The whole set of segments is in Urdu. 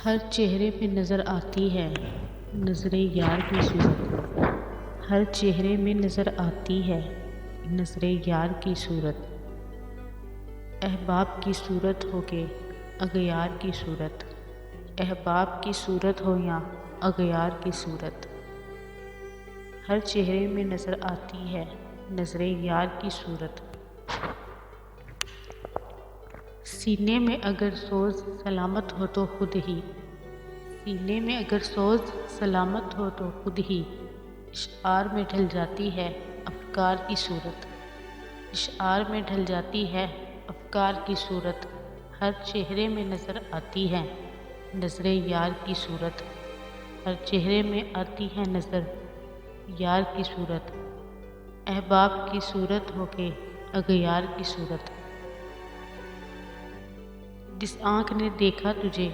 ہر چہرے پہ نظر آتی ہے نظر یار کی صورت، ہر چہرے میں نظر آتی ہے نظر یار کی صورت، احباب کی صورت ہو کے اغیار کی صورت، احباب کی صورت ہو یا اغیار کی صورت، ہر چہرے میں نظر آتی ہے نظر یار کی صورت۔ سینے میں اگر سوز سلامت ہو تو خود ہی، سینے میں اگر سوز سلامت ہو تو خود ہی اشعار میں ڈھل جاتی ہے افکار کی صورت، اشعار میں ڈھل جاتی ہے افکار کی صورت، ہر چہرے میں نظر آتی ہے نظر یار کی صورت، ہر چہرے میں آتی ہے نظر یار کی صورت، احباب کی صورت ہو کے اغیار کی صورت۔ جس آنکھ نے دیکھا تجھے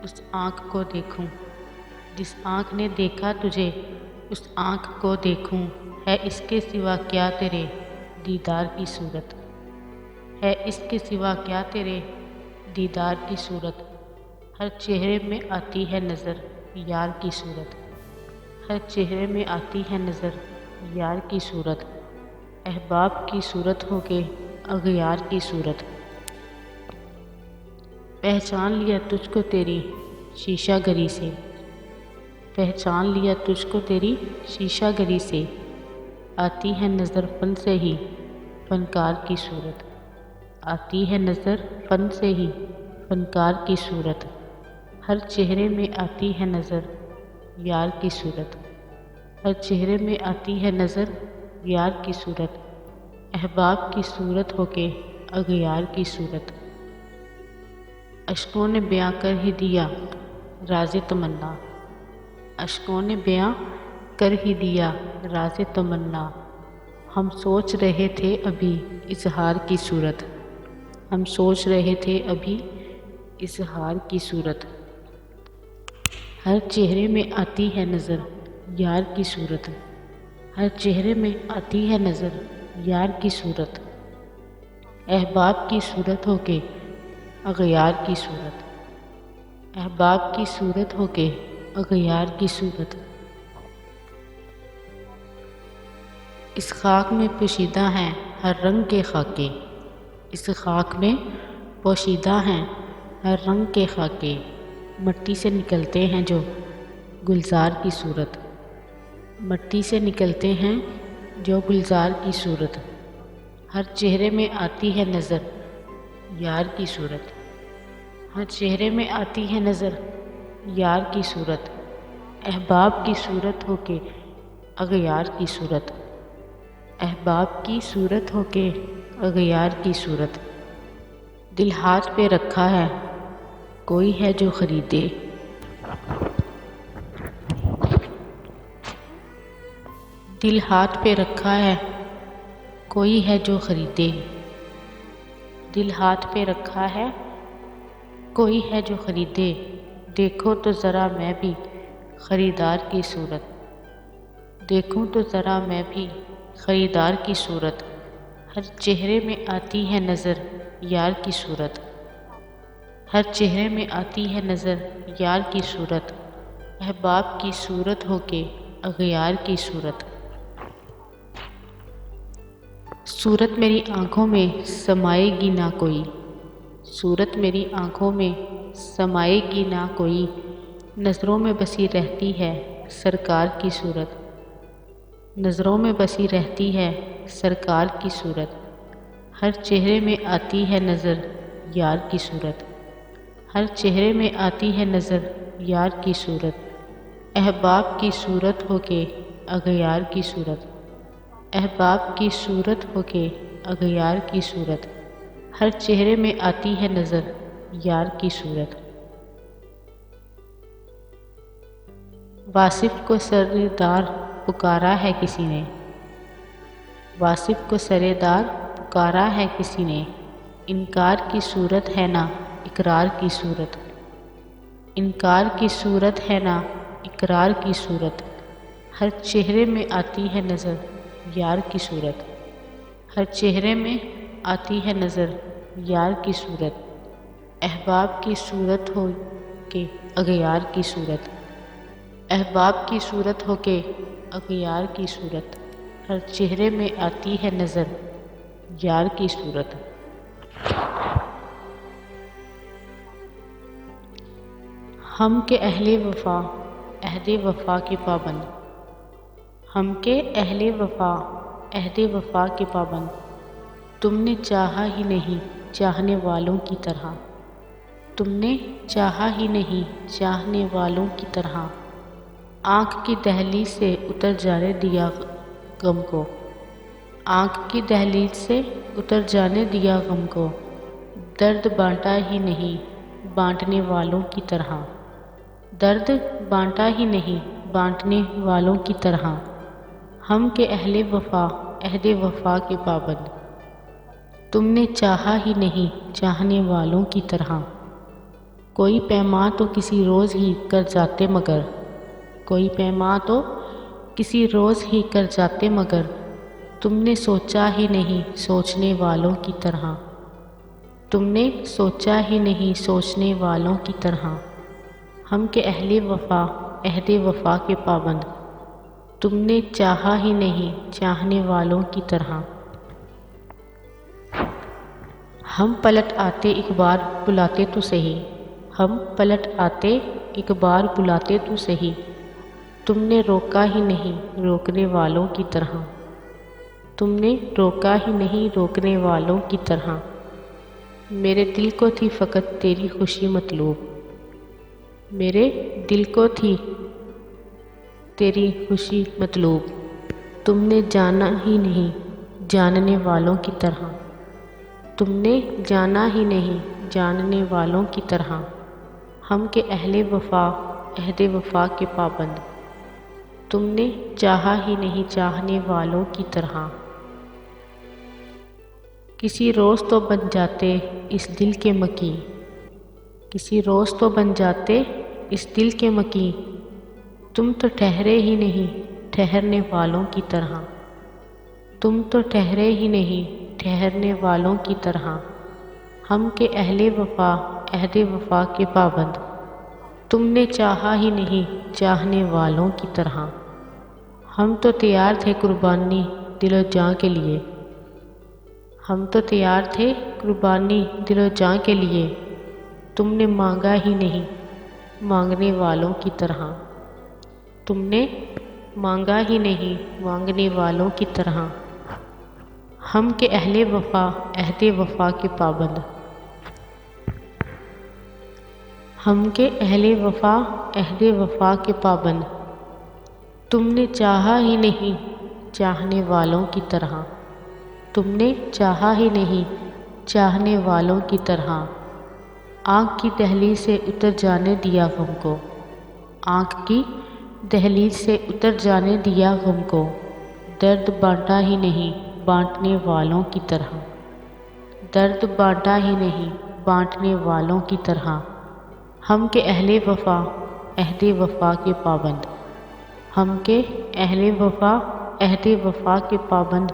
اس آنکھ کو دیکھوں، جس آنکھ نے دیکھا تجھے اس آنکھ کو دیکھوں، ہے اس کے سوا کیا تیرے دیدار کی صورت، ہے اس کے سوا کیا تیرے دیدار کی صورت، ہر چہرے میں آتی ہے نظر یار کی صورت، ہر چہرے میں آتی ہے نظر یار کی صورت، احباب کی صورت ہو کے اغیار کی صورت۔ پہچان لیا تجھ کو تیری شیشہ گری سے، پہچان لیا تجھ کو تیری شیشہ گری سے، آتی ہے نظر فن سے ہی فنکار کی صورت، آتی ہے نظر فن سے ہی فنکار کی صورت، ہر چہرے میں آتی ہے نظر یار کی صورت، ہر چہرے میں آتی ہے نظر یار کی صورت، احباب کی صورت ہو کے اغیار کی صورت۔ اشکوں نے بیاں کر ہی دیا راز تمنا، اشکوں نے بیاں کر ہی دیا راز تمنا، ہم سوچ رہے تھے ابھی اظہار کی صورت، ہم سوچ رہے تھے ابھی اظہار کی صورت، ہر چہرے میں آتی ہے نظر یار کی صورت، ہر چہرے میں آتی ہے نظر یار کی صورت، احباب کی صورت ہو کے اغیار کی صورت، احباب کی صورت ہو کے اغیار کی صورت۔ اس خاک میں پوشیدہ ہیں ہر رنگ کے خاکے، اس خاک میں پوشیدہ ہیں ہر رنگ کے خاکے، مٹی سے نکلتے ہیں جو گلزار کی صورت، مٹی سے نکلتے ہیں جو گلزار کی صورت، ہر چہرے میں آتی ہے نظر یار کی صورت، ہر چہرے میں آتی ہے نظر یار کی صورت، احباب کی صورت ہو کے اغیار کی صورت، احباب کی صورت ہو کے اغیار کی صورت۔ دل ہاتھ پہ رکھا ہے کوئی ہے جو خریدے، دل ہاتھ پہ رکھا ہے کوئی ہے جو خریدے، دل ہاتھ پہ رکھا ہے کوئی ہے جو خریدے، دیکھو تو ذرا میں بھی خریدار کی صورت، دیکھوں تو ذرا میں بھی خریدار کی صورت، ہر چہرے میں آتی ہے نظر یار کی صورت، ہر چہرے میں آتی ہے نظر یار کی صورت، احباب کی صورت ہو کے اغیار کی صورت۔ صورت میری آنکھوں میں سمائے گی نہ کوئی، صورت میری آنکھوں میں سمائے گی نہ کوئی، نظروں میں بسی رہتی ہے سرکار کی صورت، نظروں میں بسی رہتی ہے سرکار کی صورت، ہر چہرے میں آتی ہے نظر یار کی صورت، ہر چہرے میں آتی ہے نظر یار کی صورت، احباب کی صورت ہو کے اغیار کی صورت، احباب کی صورت ہو کے اغیار کی صورت، ہر چہرے میں آتی ہے نظر یار کی صورت۔ واصف کو سردار پکارا ہے کسی نے، واصف کو سردار پکارا ہے کسی نے، انکار کی صورت ہے نہ اقرار کی صورت، انکار کی صورت ہے نہ اقرار کی صورت، ہر چہرے میں آتی ہے نظر یار کی صورت، ہر چہرے میں آتی ہے نظر یار کی صورت، احباب کی صورت ہو کہ اغیار کی صورت، احباب کی صورت ہو کہ اغیار کی صورت، ہر چہرے میں آتی ہے نظر یار کی صورت۔ ہم کے اہل وفا عہد وفا کے پابند، ہم کے اہل وفا عہد وفا کے پابند، تم نے چاہا ہی نہیں چاہنے والوں کی طرح، تم نے چاہا ہی نہیں چاہنے والوں کی طرح، آنکھ کی دہلیز سے اتر جانے دیا غم کو، آنکھ کی دہلیز سے اتر جانے دیا غم کو، درد بانٹا ہی نہیں بانٹنے والوں کی طرح، درد بانٹا ہی نہیں بانٹنے والوں کی طرح، ہم کے اہل وفا عہد وفا کے پابند، تم نے چاہا ہی نہیں چاہنے والوں کی طرح، کوئی پیماں تو کسی روز ہی کر جاتے مگر، کوئی پیماں تو کسی روز ہی کر جاتے مگر، تم نے سوچا ہی نہیں سوچنے والوں کی طرح، تم نے سوچا ہی نہیں سوچنے والوں کی طرح، ہم کے اہل وفا عہد وفا کے پابند، تم نے چاہا ہی نہیں چاہنے والوں کی طرح، ہم پلٹ آتے ایک بار بلاتے تو سہی، ہم پلٹ آتے ایک بار بلاتے تو سہی، تم نے روکا ہی نہیں روکنے والوں کی طرح، تم نے روکا ہی نہیں روکنے والوں کی طرح، میرے دل کو تھی فقط تیری خوشی مطلوب، میرے دل کو تھی تیری خوشی مطلوب، تم نے جانا ہی نہیں جاننے والوں کی طرح، تم نے جانا ہی نہیں جاننے والوں کی طرح، ہم کے اہل وفا عہد وفا کے پابند، تم نے چاہا ہی نہیں چاہنے والوں کی طرح، کسی روز تو بن جاتے اس دل کے مکی، کسی روز تو بن جاتے اس دل کے مکی، تم تو ٹھہرے ہی نہیں ٹھہرنے والوں کی طرح، تم تو ٹھہرے ہی نہیں ٹھہرنے والوں کی طرح، ہم کے اہل وفا عہد وفا کے پابند، تم نے چاہا ہی نہیں چاہنے والوں کی طرح، ہم تو تیار تھے قربانی دل و جاں کے لیے، ہم تو تیار تھے قربانی دل و جاں کے لیے، تم نے مانگا ہی نہیں مانگنے والوں کی طرح، تم نے مانگا ہی نہیں مانگنے والوں کی طرح، ہم کے اہل وفا عہد وفا کے پابند، ہم کے اہل وفا عہد وفا کے پابند، تم نے چاہا ہی نہیں چاہنے والوں کی طرح، تم نے چاہا ہی نہیں چاہنے والوں کی طرح، آنکھ کی دہلیز سے اتر جانے دیا غم کو، آنکھ کی دہلیز سے اتر جانے دیا غم کو، درد بانٹا ہی نہیں بانٹنے والوں کی طرح، درد بانٹا ہی نہیں بانٹنے والوں کی طرح، ہم کے اہل وفا عہد وفا کے پابند، ہم کے اہل وفا عہد وفا کے پابند،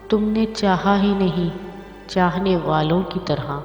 تم نے چاہا ہی نہیں چاہنے والوں کی طرح۔